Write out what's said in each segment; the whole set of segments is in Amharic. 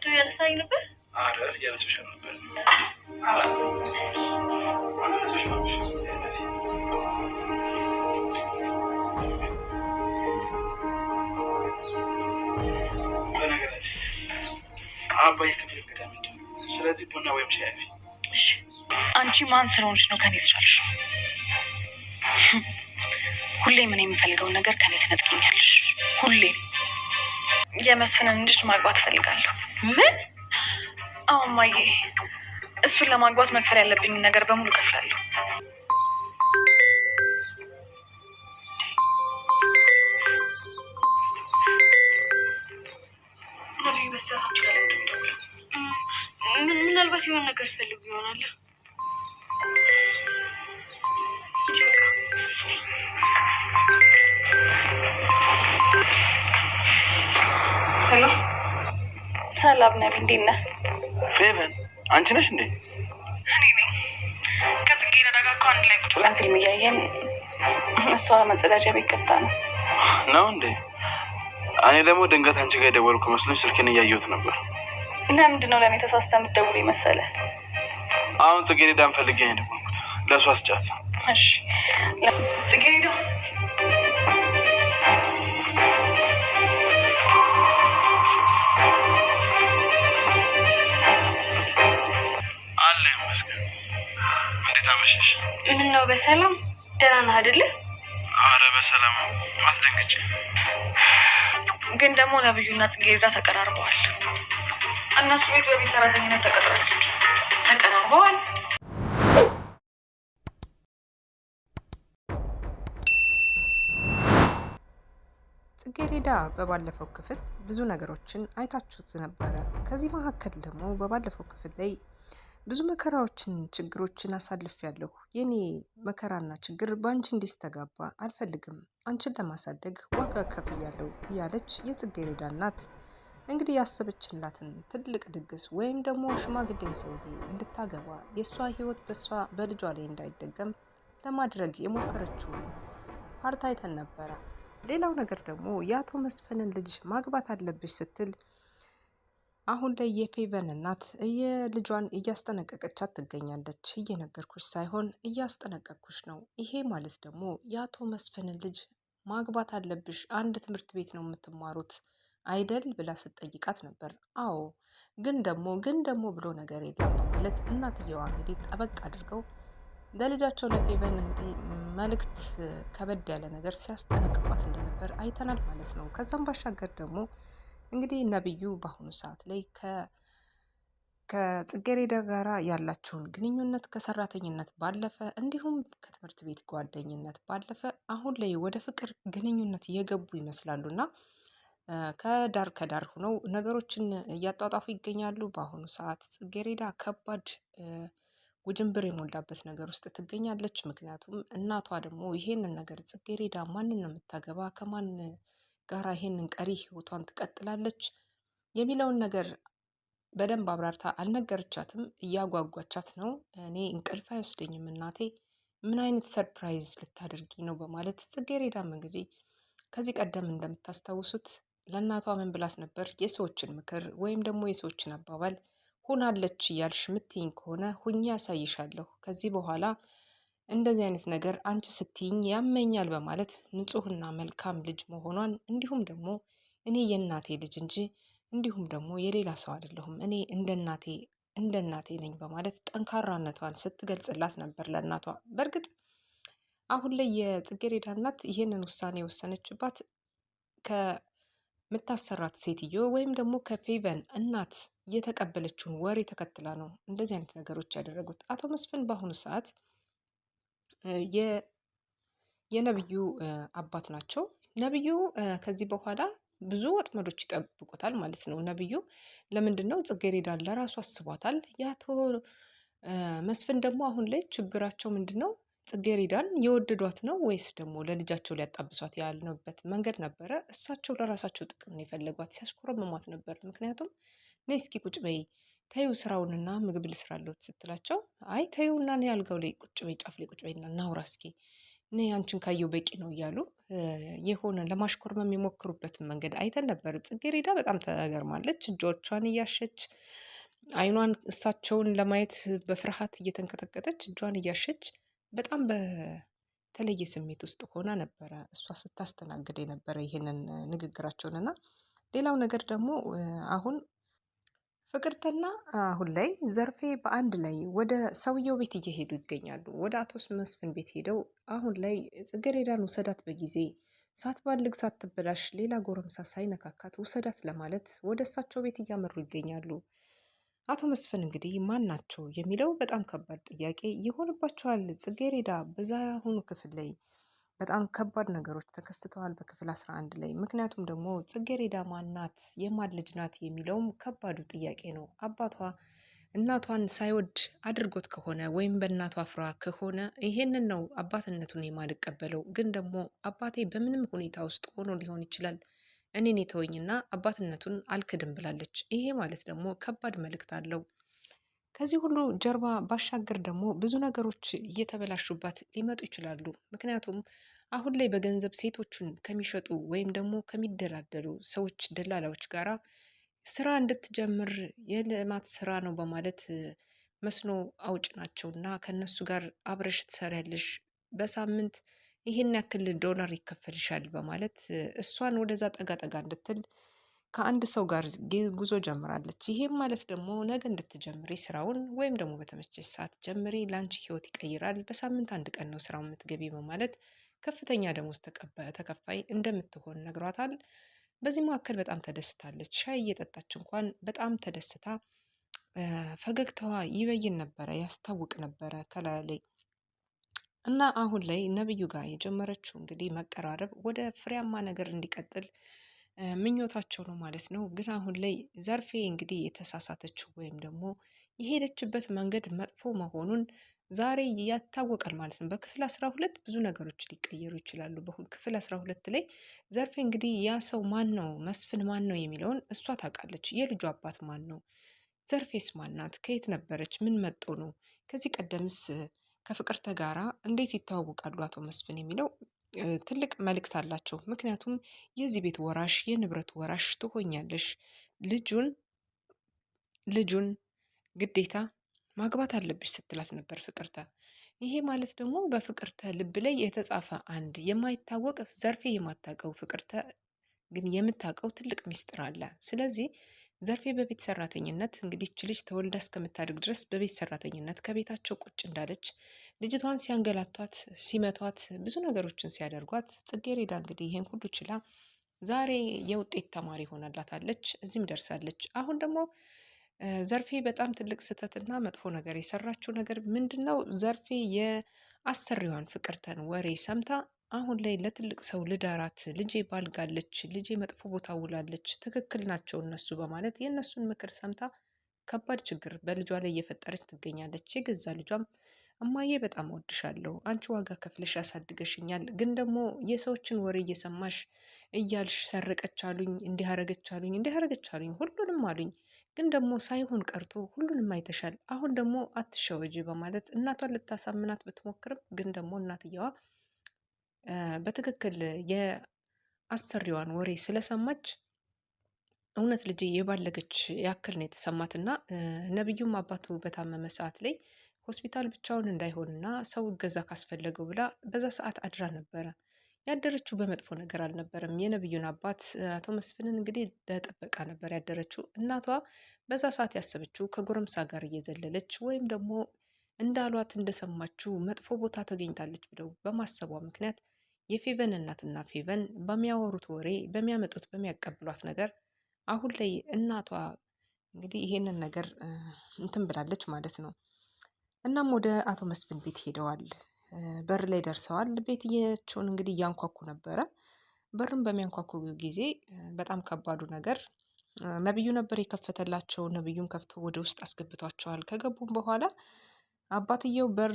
ፎቶ ያነሳኝ ነበር። አረ ያነሳሽ ነበር። አባዬ ክፍል እንግዳ ምንድን ነው? ስለዚህ ቡና ወይም ሻይ አፊ። እሺ አንቺ ማን ስለሆንሽ ነው ከኔ ትሻልሽ? ሁሌ ምን የምፈልገውን ነገር ከኔ ትነጥቂኛለሽ። ሁሌ የመስፍንን ልጅ ማግባት እፈልጋለሁ። ምን? አዎ እማዬ፣ እሱን ለማግባት መክፈል ያለብኝን ነገር በሙሉ እከፍላለሁ። ነብዩ በሰዓት አንቺ ጋር ለምንድን ነው የሚደውለው? ምናልባት የሆነ ነገር ፈልጉ ይሆናል። ሄሎ ሰላም ነቢ፣ እንዴት ነህ? ፌቨን አንቺ ነሽ እንዴ? እኔ ነኝ። ከጽጌረዳ ጋር እኮ አንድ ላይ ቁጭ ብለን ፊልም እያየን እሷ መጸዳጃ ቤት ገብታ ነው እንዴ? እኔ ደግሞ ድንገት አንቺ ጋር የደወልኩ መስሎኝ ስልኬን እያየሁት ነበር። ለምንድን ነው ለእኔ ተሳስተህ የምትደውለው መሰለህ? አሁን ጽጌረዳን ፈልጌ ነው የደወልኩት፣ ለእሷ አስጫት። እሺ ጽጌረዳ አለ ይመስገን። እንዴት አመሸሽ? ምን ነው በሰላም ደህና ነህ አይደለ? አረ በሰላም አትደንግጭ። ግን ደግሞ ነብዩና ጽጌረዳ ተቀራርበዋል። እነሱ ቤት በቤት ሰራተኝነት ተቀጥራለች። ተቀራርበዋል። ጽጌረዳ በባለፈው ክፍል ብዙ ነገሮችን አይታችሁት ነበረ። ከዚህ መካከል ደግሞ በባለፈው ክፍል ላይ ብዙ መከራዎችን፣ ችግሮችን አሳልፌያለሁ። የኔ መከራና ችግር በአንቺ እንዲስተጋባ አልፈልግም። አንቺን ለማሳደግ ዋጋ ከፍያለሁ እያለች የጽጌረዳ እናት እንግዲህ ያሰበችላትን ትልቅ ድግስ ወይም ደግሞ ሽማግሌን ሰውዬ እንድታገባ የእሷ ህይወት በልጇ ላይ እንዳይደገም ለማድረግ የሞከረችው ፓርት አይተን ነበረ። ሌላው ነገር ደግሞ የአቶ መስፍንን ልጅ ማግባት አለብሽ ስትል አሁን ላይ የፌቨን እናት የልጇን እያስጠነቀቀቻት ትገኛለች። እየነገርኩሽ ሳይሆን እያስጠነቀቅኩሽ ነው። ይሄ ማለት ደግሞ የአቶ መስፍንን ልጅ ማግባት አለብሽ፣ አንድ ትምህርት ቤት ነው የምትማሩት አይደል ብላ ስትጠይቃት ነበር። አዎ ግን ደግሞ ብሎ ነገር የለም በማለት እናትየዋ እንግዲህ ጠበቅ አድርገው ለልጃቸው ለፌቨን እንግዲህ መልእክት ከበድ ያለ ነገር ሲያስጠነቅቋት እንደነበር አይተናል ማለት ነው። ከዛም ባሻገር ደግሞ እንግዲህ ነብዩ በአሁኑ ሰዓት ላይ ከጽጌረዳ ጋራ ያላቸውን ግንኙነት ከሰራተኝነት ባለፈ እንዲሁም ከትምህርት ቤት ጓደኝነት ባለፈ አሁን ላይ ወደ ፍቅር ግንኙነት እየገቡ ይመስላሉና ከዳር ሆነው ነገሮችን እያጧጧፉ ይገኛሉ። በአሁኑ ሰዓት ጽጌረዳ ከባድ ውጅንብር የሞላበት ነገር ውስጥ ትገኛለች። ምክንያቱም እናቷ ደግሞ ይሄንን ነገር ጽጌረዳ ማንን ነው የምታገባ፣ ከማን ጋራ ይሄንን ቀሪ ህይወቷን ትቀጥላለች የሚለውን ነገር በደንብ አብራርታ አልነገረቻትም። እያጓጓቻት ነው። እኔ እንቅልፍ አይወስደኝም እናቴ፣ ምን አይነት ሰርፕራይዝ ልታደርጊ ነው በማለት ጽጌረዳም እንግዲህ ከዚህ ቀደም እንደምታስታውሱት ለእናቷ ምን ብላት ነበር? የሰዎችን ምክር ወይም ደግሞ የሰዎችን አባባል ሆናለች እያልሽ ምትይኝ ከሆነ ሁኜ ያሳይሻለሁ። ከዚህ በኋላ እንደዚህ አይነት ነገር አንቺ ስትይኝ ያመኛል በማለት ንጹሕና መልካም ልጅ መሆኗን እንዲሁም ደግሞ እኔ የእናቴ ልጅ እንጂ እንዲሁም ደግሞ የሌላ ሰው አይደለሁም፣ እኔ እንደ እናቴ ነኝ በማለት ጠንካራነቷን ስትገልጽላት ነበር ለእናቷ። በእርግጥ አሁን ላይ የጽጌረዳ እናት ይህንን ውሳኔ የወሰነችባት ከምታሰራት ሴትዮ ወይም ደግሞ ከፌቨን እናት የተቀበለችውን ወሬ ተከትላ ነው እንደዚህ አይነት ነገሮች ያደረጉት። አቶ መስፍን በአሁኑ ሰዓት የነብዩ አባት ናቸው። ነብዩ ከዚህ በኋላ ብዙ ወጥመዶች ይጠብቁታል ማለት ነው። ነብዩ ለምንድን ነው ጽጌረዳን ለራሱ አስቧታል። የአቶ መስፍን ደግሞ አሁን ላይ ችግራቸው ምንድን ነው? ጽጌረዳን የወደዷት ነው ወይስ ደግሞ ለልጃቸው ሊያጣብሷት ያልነበት መንገድ ነበረ? እሳቸው ለራሳቸው ጥቅም ነው የፈለጓት፣ ሲያስኮረምሟት ነበር። ምክንያቱም ነይ እስኪ ቁጭ በይ ተይው ስራውንና ምግብ ልስራለሁት ስትላቸው አይ ተይውና እኔ አልጋው ላይ ቁጭ በይ፣ ጫፍ ላይ ቁጭ በይና እናውራ እስኪ እኔ አንቺን ካየው በቂ ነው እያሉ የሆነ ለማሽኮርመም የሞክሩበትን መንገድ አይተን ነበር። ጽጌረዳ በጣም ተገርማለች። እጆቿን እያሸች አይኗን እሳቸውን ለማየት በፍርሃት እየተንቀጠቀጠች እጇን እያሸች በጣም በተለየ ስሜት ውስጥ ሆና ነበረ እሷ ስታስተናግድ የነበረ ይሄንን ንግግራቸውን እና ሌላው ነገር ደግሞ አሁን ፍቅርተና አሁን ላይ ዘርፌ በአንድ ላይ ወደ ሰውየው ቤት እየሄዱ ይገኛሉ። ወደ አቶ መስፍን ቤት ሄደው አሁን ላይ ጽጌረዳን ውሰዳት በጊዜ ሳትባልግ ሳትበላሽ ሌላ ጎረምሳ ሳይነካካት ውሰዳት ለማለት ወደ እሳቸው ቤት እያመሩ ይገኛሉ። አቶ መስፍን እንግዲህ ማን ናቸው የሚለው በጣም ከባድ ጥያቄ ይሆንባቸዋል። ጽጌረዳ በዛ ያሁኑ ክፍል ላይ በጣም ከባድ ነገሮች ተከስተዋል በክፍል 11 ላይ። ምክንያቱም ደግሞ ጽጌረዳ ማናት የማን ልጅ ናት የሚለውም ከባዱ ጥያቄ ነው። አባቷ እናቷን ሳይወድ አድርጎት ከሆነ ወይም በእናቷ አፍራ ከሆነ ይሄንን ነው አባትነቱን የማልቀበለው። ግን ደግሞ አባቴ በምንም ሁኔታ ውስጥ ሆኖ ሊሆን ይችላል እኔን የተወኝና አባትነቱን አልክድም ብላለች። ይሄ ማለት ደግሞ ከባድ መልእክት አለው። ከዚህ ሁሉ ጀርባ ባሻገር ደግሞ ብዙ ነገሮች እየተበላሹባት ሊመጡ ይችላሉ። ምክንያቱም አሁን ላይ በገንዘብ ሴቶቹን ከሚሸጡ ወይም ደግሞ ከሚደላደሉ ሰዎች ደላላዎች ጋራ ስራ እንድትጀምር የልማት ስራ ነው በማለት መስኖ አውጭ ናቸውና ከነሱ ጋር አብረሽ ትሰሪያለሽ፣ በሳምንት ይህን ያክል ዶላር ይከፈልሻል በማለት እሷን ወደዛ ጠጋ ጠጋ እንድትል ከአንድ ሰው ጋር ጉዞ ጀምራለች። ይሄም ማለት ደግሞ ነገ እንድትጀምሪ ስራውን ወይም ደግሞ በተመቸሽ ሰዓት ጀምሪ፣ ለአንቺ ህይወት ይቀይራል፣ በሳምንት አንድ ቀን ነው ስራው የምትገቢ በማለት ከፍተኛ ደሞዝ ተከፋይ እንደምትሆን ነግሯታል። በዚህ መካከል በጣም ተደስታለች። ሻይ እየጠጣች እንኳን በጣም ተደስታ ፈገግታዋ ይበይን ነበረ፣ ያስታውቅ ነበረ ከላይ ላይ እና አሁን ላይ ነብዩ ጋር የጀመረችው እንግዲህ መቀራረብ ወደ ፍሬያማ ነገር እንዲቀጥል ምኞታቸው ነው ማለት ነው። ግን አሁን ላይ ዘርፌ እንግዲህ የተሳሳተችው ወይም ደግሞ የሄደችበት መንገድ መጥፎ መሆኑን ዛሬ ያታወቃል ማለት ነው። በክፍል 12 ብዙ ነገሮች ሊቀየሩ ይችላሉ። በክፍል 12 ላይ ዘርፌ እንግዲህ ያ ሰው ማን ነው፣ መስፍን ማን ነው የሚለውን እሷ ታውቃለች። የልጁ አባት ማን ነው፣ ዘርፌስ ማናት፣ ከየት ነበረች፣ ምን መጦ ነው፣ ከዚህ ቀደምስ ከፍቅርተ ጋራ እንዴት ይተዋወቃሉ አቶ መስፍን የሚለው ትልቅ መልእክት አላቸው። ምክንያቱም የዚህ ቤት ወራሽ የንብረት ወራሽ ትሆኛለሽ፣ ልጁን ግዴታ ማግባት አለብሽ ስትላት ነበር ፍቅርተ። ይሄ ማለት ደግሞ በፍቅርተ ልብ ላይ የተጻፈ አንድ የማይታወቅ ዘርፌ የማታውቀው ፍቅርተ ግን የምታውቀው ትልቅ ሚስጥር አለ። ስለዚህ ዘርፌ በቤት ሰራተኝነት እንግዲህ ይህች ልጅ ተወልዳ እስከምታድግ ድረስ በቤት ሰራተኝነት ከቤታቸው ቁጭ እንዳለች ልጅቷን ሲያንገላቷት፣ ሲመቷት፣ ብዙ ነገሮችን ሲያደርጓት ጽጌረዳ እንግዲህ ይሄን ሁሉ ችላ ዛሬ የውጤት ተማሪ ሆናላታለች፣ እዚህም ደርሳለች። አሁን ደግሞ ዘርፌ በጣም ትልቅ ስህተትና መጥፎ ነገር የሰራችው ነገር ምንድን ነው? ዘርፌ የአሰሪዋን ፍቅርተን ወሬ ሰምታ አሁን ላይ ለትልቅ ሰው ልዳራት፣ ልጄ ባልጋለች፣ ልጄ መጥፎ ቦታ ውላለች፣ ትክክል ናቸው እነሱ በማለት የእነሱን ምክር ሰምታ ከባድ ችግር በልጇ ላይ እየፈጠረች ትገኛለች። የገዛ ልጇም እማዬ በጣም እወድሻለሁ፣ አንቺ ዋጋ ከፍለሽ ያሳድገሽኛል፣ ግን ደግሞ የሰዎችን ወሬ እየሰማሽ እያልሽ ሰረቀች አሉኝ፣ እንዲህ አረገች አሉኝ፣ እንዲህ አረገች አሉኝ፣ ሁሉንም አሉኝ፣ ግን ደግሞ ሳይሆን ቀርቶ ሁሉንም አይተሻል፣ አሁን ደግሞ አትሸወጂ በማለት እናቷን ልታሳምናት ብትሞክርም ግን ደግሞ እናትየዋ በትክክል የአሰሪዋን ወሬ ስለሰማች እውነት ልጄ የባለገች ያክል ነው የተሰማትና ነብዩም አባቱ በታመመ ሰዓት ላይ ሆስፒታል ብቻውን እንዳይሆንና ሰው እገዛ ካስፈለገው ብላ በዛ ሰዓት አድራ ነበረ። ያደረችው በመጥፎ ነገር አልነበረም። የነብዩን አባት አቶ መስፍንን እንግዲህ ለጥበቃ ነበር ያደረችው። እናቷ በዛ ሰዓት ያሰበችው ከጎረምሳ ጋር እየዘለለች ወይም ደግሞ እንዳሏት እንደሰማችው መጥፎ ቦታ ተገኝታለች ብለው በማሰቧ ምክንያት የፌቨን እናትና ፌቨን በሚያወሩት ወሬ በሚያመጡት በሚያቀብሏት ነገር አሁን ላይ እናቷ እንግዲህ ይሄንን ነገር እንትን ብላለች ማለት ነው። እናም ወደ አቶ መስፍን ቤት ሄደዋል። በር ላይ ደርሰዋል። ቤትያቸውን እንግዲህ እያንኳኩ ነበረ። በርን በሚያንኳኩ ጊዜ በጣም ከባዱ ነገር ነብዩ ነበር የከፈተላቸው። ነብዩን ከፍቶ ወደ ውስጥ አስገብቷቸዋል። ከገቡም በኋላ አባትየው በር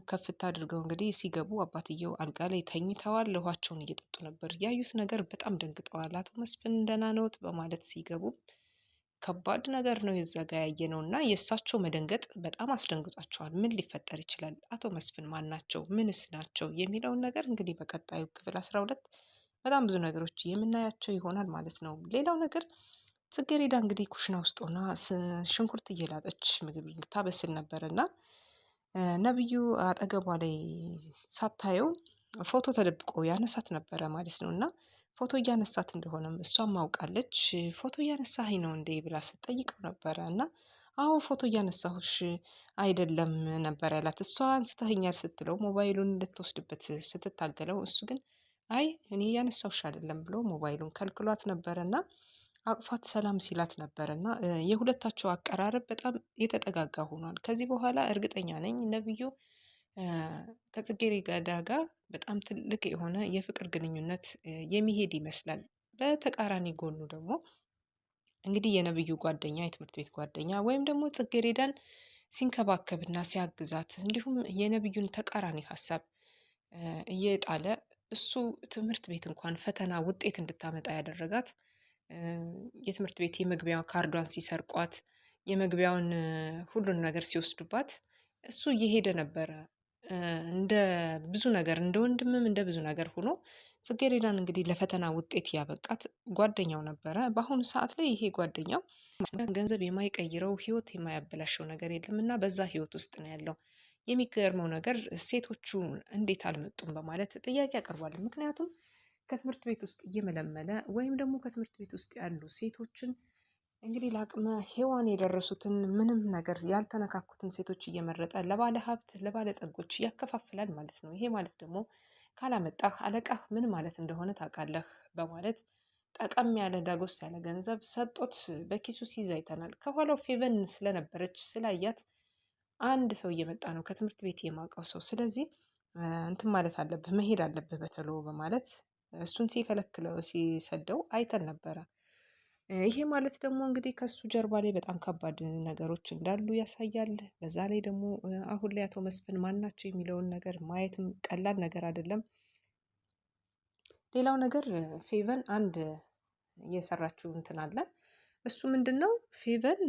ከፍታ አድርገው እንግዲህ ሲገቡ አባትየው አልጋ ላይ ተኝተዋል። ውሃቸውን እየጠጡ ነበር። ያዩት ነገር በጣም ደንግጠዋል። አቶ መስፍን ደህና ነዎት በማለት ሲገቡ ከባድ ነገር ነው የዛ ጋ ያየነው እና የእሳቸው መደንገጥ በጣም አስደንግጧቸዋል። ምን ሊፈጠር ይችላል? አቶ መስፍን ማን ናቸው? ምንስ ናቸው? የሚለውን ነገር እንግዲህ በቀጣዩ ክፍል 12 በጣም ብዙ ነገሮች የምናያቸው ይሆናል ማለት ነው። ሌላው ነገር ጽጌሬዳ እንግዲህ ኩሽና ውስጥ ሆና ሽንኩርት እየላጠች ምግብ ልታበስል ነበር እና ነብዩ አጠገቧ ላይ ሳታየው ፎቶ ተደብቆ ያነሳት ነበረ ማለት ነው እና ፎቶ እያነሳት እንደሆነም እሷም አውቃለች። ፎቶ እያነሳኸኝ ነው እንዴ ብላ ስትጠይቀው ነበረ እና አዎ ፎቶ እያነሳሁሽ አይደለም ነበር ያላት። እሷ አንስተኸኛል ስትለው ሞባይሉን ልትወስድበት ስትታገለው እሱ ግን አይ እኔ እያነሳሁሽ አይደለም ብሎ ሞባይሉን ከልክሏት ነበረ እና አቅፏት ሰላም ሲላት ነበረ እና የሁለታቸው አቀራረብ በጣም የተጠጋጋ ሆኗል። ከዚህ በኋላ እርግጠኛ ነኝ ነብዩ ከጽጌረዳ ጋር በጣም ትልቅ የሆነ የፍቅር ግንኙነት የሚሄድ ይመስላል። በተቃራኒ ጎኑ ደግሞ እንግዲህ የነብዩ ጓደኛ የትምህርት ቤት ጓደኛ ወይም ደግሞ ጽጌረዳን ሲንከባከብና ሲያግዛት እንዲሁም የነብዩን ተቃራኒ ሀሳብ እየጣለ እሱ ትምህርት ቤት እንኳን ፈተና ውጤት እንድታመጣ ያደረጋት የትምህርት ቤት የመግቢያ ካርዷን ሲሰርቋት የመግቢያውን ሁሉን ነገር ሲወስዱባት እሱ እየሄደ ነበረ እንደ ብዙ ነገር እንደ ወንድምም እንደ ብዙ ነገር ሆኖ ጽጌረዳን እንግዲህ ለፈተና ውጤት ያበቃት ጓደኛው ነበረ። በአሁኑ ሰዓት ላይ ይሄ ጓደኛው ገንዘብ የማይቀይረው ህይወት የማያበላሸው ነገር የለም እና በዛ ህይወት ውስጥ ነው ያለው። የሚገርመው ነገር ሴቶቹ እንዴት አልመጡም በማለት ጥያቄ ያቀርባል። ምክንያቱም ከትምህርት ቤት ውስጥ እየመለመለ ወይም ደግሞ ከትምህርት ቤት ውስጥ ያሉ ሴቶችን እንግዲህ ለአቅመ ሔዋን የደረሱትን ምንም ነገር ያልተነካኩትን ሴቶች እየመረጠ ለባለ ሀብት ለባለ ጸጎች ያከፋፍላል ማለት ነው። ይሄ ማለት ደግሞ ካላመጣህ አለቃህ ምን ማለት እንደሆነ ታውቃለህ በማለት ጠቀም ያለ ዳጎስ ያለ ገንዘብ ሰጦት በኪሱ ሲይዝ አይተናል። ከኋላው ፌቨን ስለነበረች ስላያት አንድ ሰው እየመጣ ነው ከትምህርት ቤት የማውቀው ሰው፣ ስለዚህ እንትን ማለት አለብህ መሄድ አለብህ በተሎ በማለት እሱን ሲከለክለው ሲሰደው አይተን ነበረ። ይሄ ማለት ደግሞ እንግዲህ ከሱ ጀርባ ላይ በጣም ከባድ ነገሮች እንዳሉ ያሳያል። በዛ ላይ ደግሞ አሁን ላይ አቶ መስፍን ማን ናቸው የሚለውን ነገር ማየትም ቀላል ነገር አይደለም። ሌላው ነገር ፌቨን አንድ የሰራችው እንትን አለ። እሱ ምንድነው? ፌቨን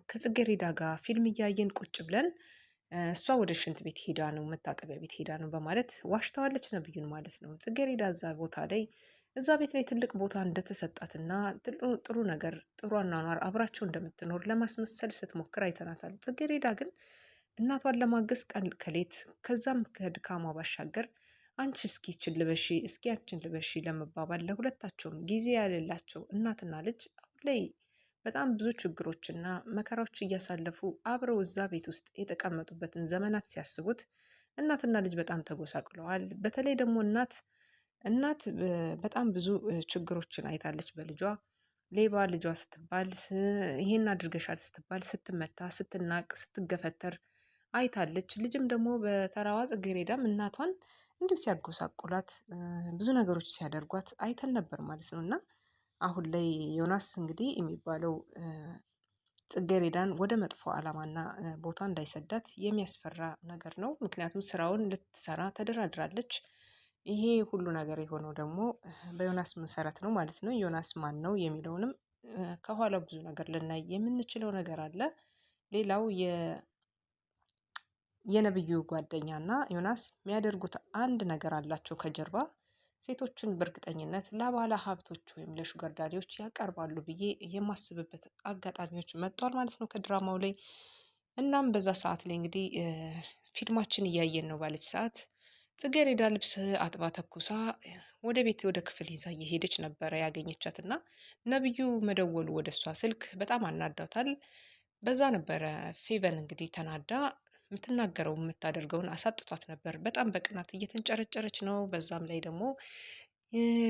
ከጽጌረዳ ጋር ፊልም እያየን ቁጭ ብለን እሷ ወደ ሽንት ቤት ሄዳ ነው መታጠቢያ ቤት ሄዳ ነው በማለት ዋሽተዋለች ነብዩን ማለት ነው። ጽጌረዳ እዛ ቦታ ላይ እዛ ቤት ላይ ትልቅ ቦታ እንደተሰጣትና ጥሩ ነገር ጥሩ አኗኗር አብራቸው እንደምትኖር ለማስመሰል ስትሞክር አይተናታል። ጽጌረዳ ግን እናቷን ለማገዝ ቀን ከሌት ከዛም ከድካሟ ባሻገር አንቺ እስኪ ይችን ልበሺ እስኪ ያችን ልበሺ ለመባባል ለሁለታቸውም ጊዜ ያሌላቸው እናትና ልጅ አሁን ላይ በጣም ብዙ ችግሮችና መከራዎች እያሳለፉ አብረው እዛ ቤት ውስጥ የተቀመጡበትን ዘመናት ሲያስቡት እናትና ልጅ በጣም ተጎሳቅለዋል። በተለይ ደግሞ እናት በጣም ብዙ ችግሮችን አይታለች በልጇ። ሌባ ልጇ ስትባል ይሄን አድርገሻል ስትባል ስትመታ ስትናቅ ስትገፈተር አይታለች። ልጅም ደግሞ በተራዋ ጽጌረዳም እናቷን እንዲሁ ሲያጎሳቁላት ብዙ ነገሮች ሲያደርጓት አይተን ነበር ማለት ነው። እና አሁን ላይ ዮናስ እንግዲህ የሚባለው ጽጌረዳን ወደ መጥፎ ዓላማና ቦታ እንዳይሰዳት የሚያስፈራ ነገር ነው። ምክንያቱም ስራውን ልትሰራ ተደራድራለች። ይሄ ሁሉ ነገር የሆነው ደግሞ በዮናስ መሰረት ነው ማለት ነው። ዮናስ ማን ነው የሚለውንም ከኋላው ብዙ ነገር ልናይ የምንችለው ነገር አለ። ሌላው የነብዩ ጓደኛና ዮናስ የሚያደርጉት አንድ ነገር አላቸው ከጀርባ። ሴቶችን በእርግጠኝነት ለባለ ሀብቶች ወይም ለሹገር ዳዲዎች ያቀርባሉ ብዬ የማስብበት አጋጣሚዎች መጥቷል ማለት ነው ከድራማው ላይ። እናም በዛ ሰዓት ላይ እንግዲህ ፊልማችን እያየን ነው ባለች ሰዓት ጽጌረዳ ልብስ አጥባ ተኩሳ ወደ ቤት ወደ ክፍል ይዛ እየሄደች ነበረ ያገኘቻት እና ነብዩ መደወሉ ወደ እሷ ስልክ በጣም አናዳታል። በዛ ነበረ ፌቨን እንግዲህ ተናዳ የምትናገረው የምታደርገውን አሳጥቷት ነበር። በጣም በቅናት እየተንጨረጨረች ነው። በዛም ላይ ደግሞ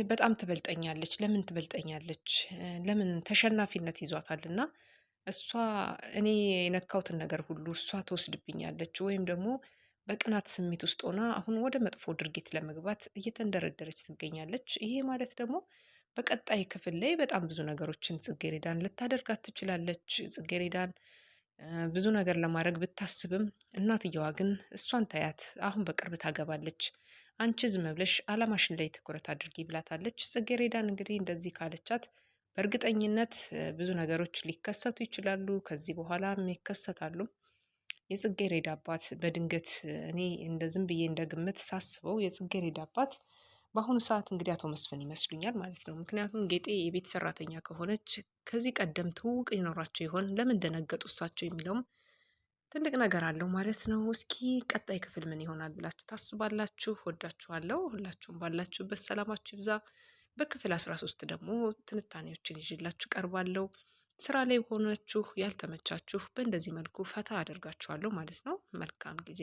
በጣም ትበልጠኛለች፣ ለምን ትበልጠኛለች፣ ለምን ተሸናፊነት ይዟታል እና እሷ እኔ የነካሁትን ነገር ሁሉ እሷ ትወስድብኛለች ወይም ደግሞ በቅናት ስሜት ውስጥ ሆና አሁን ወደ መጥፎ ድርጊት ለመግባት እየተንደረደረች ትገኛለች። ይሄ ማለት ደግሞ በቀጣይ ክፍል ላይ በጣም ብዙ ነገሮችን ጽጌረዳን ልታደርጋት ትችላለች። ጽጌረዳን ብዙ ነገር ለማድረግ ብታስብም እናትየዋ ግን እሷን ታያት አሁን በቅርብ ታገባለች፣ አንቺ ዝም ብለሽ አላማሽን ላይ ትኩረት አድርጊ ብላታለች። ጽጌረዳን እንግዲህ እንደዚህ ካለቻት በእርግጠኝነት ብዙ ነገሮች ሊከሰቱ ይችላሉ፣ ከዚህ በኋላም ይከሰታሉ። የጽጌረዳ አባት በድንገት እኔ እንደ ዝም ብዬ እንደ ግምት ሳስበው የጽጌረዳ አባት በአሁኑ ሰዓት እንግዲህ አቶ መስፍን ይመስሉኛል ማለት ነው። ምክንያቱም ጌጤ የቤት ሰራተኛ ከሆነች ከዚህ ቀደም ትውውቅ ይኖራቸው ይሆን? ለምን ደነገጡ እሳቸው የሚለውም ትልቅ ነገር አለው ማለት ነው። እስኪ ቀጣይ ክፍል ምን ይሆናል ብላችሁ ታስባላችሁ? ወዳችኋለሁ። ሁላችሁም ባላችሁበት ሰላማችሁ ይብዛ። በክፍል 13 ደግሞ ትንታኔዎችን ይዤላችሁ ቀርባለሁ። ስራ ላይ ሆናችሁ ያልተመቻችሁ በእንደዚህ መልኩ ፈታ አደርጋችኋለሁ ማለት ነው። መልካም ጊዜ